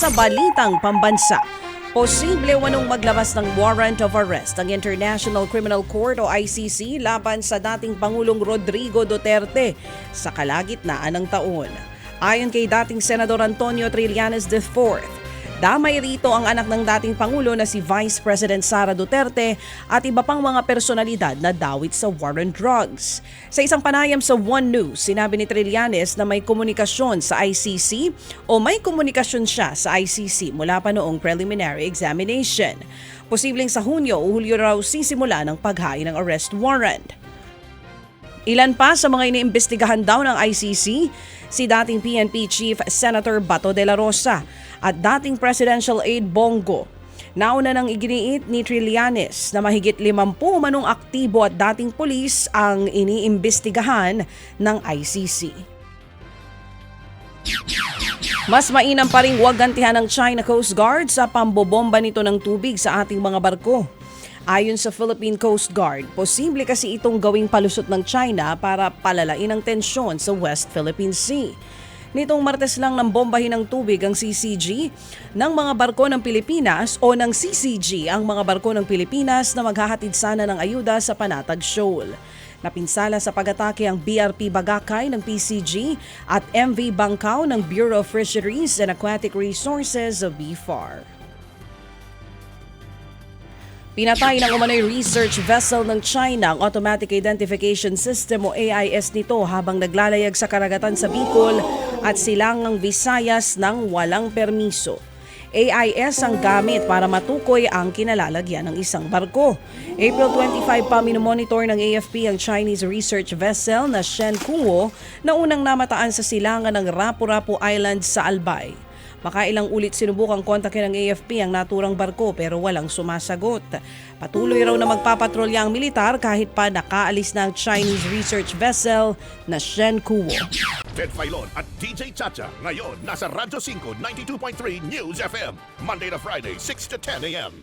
Sa balitang pambansa, posible wanong maglabas ng warrant of arrest ang International Criminal Court o ICC laban sa dating Pangulong Rodrigo Duterte sa kalagitnaan ng taon. Ayon kay dating Senador Antonio Trillanes IV, damay rito ang anak ng dating Pangulo na si Vice President Sara Duterte at iba pang mga personalidad na dawit sa war on drugs. Sa isang panayam sa One News, sinabi ni Trillanes na may komunikasyon sa ICC o may komunikasyon siya sa ICC mula pa noong preliminary examination. Posibleng sa Hunyo o Hulyo raw sisimula ng paghain ng arrest warrant. Ilan pa sa mga iniimbestigahan daw ng ICC, si dating PNP Chief Senator Bato de la Rosa at dating Presidential Aide Bongo. Nauna nang iginiit ni Trillanes na mahigit 50 manong aktibo at dating pulis ang iniimbestigahan ng ICC. Mas mainam pa ring huwag gantihan ng China Coast Guard sa pambobomba nito ng tubig sa ating mga barko. Ayon sa Philippine Coast Guard, posible kasi itong gawing palusot ng China para palalain ang tensyon sa West Philippine Sea. Nitong Martes lang nang bombahin ng tubig ang CCG ng mga barko ng Pilipinas o ng CCG ang mga barko ng Pilipinas na maghahatid sana ng ayuda sa Panatag Shoal. Napinsala sa pag-atake ang BRP Bagakay ng PCG at MV Bangkao ng Bureau of Fisheries and Aquatic Resources of BFAR. Pinatay ng umano'y research vessel ng China ang Automatic Identification System o AIS nito habang naglalayag sa karagatan sa Bicol at Silangang Visayas ng walang permiso. AIS ang gamit para matukoy ang kinalalagyan ng isang barko. April 25 pa minomonitor ng AFP ang Chinese research vessel na Shen Kuo na unang namataan sa silangan ng Rapu-Rapu Island sa Albay. Makailang ulit sinubukang kontakin ng AFP ang naturang barko pero walang sumasagot. Patuloy raw na magpapatrolya ang militar kahit pa nakaalis na ang Chinese research vessel na Shen Kuo. Ted Filon at DJ Chacha ngayon nasa Radyo 5 92.3 News FM Monday to Friday 6 to 10 a.m.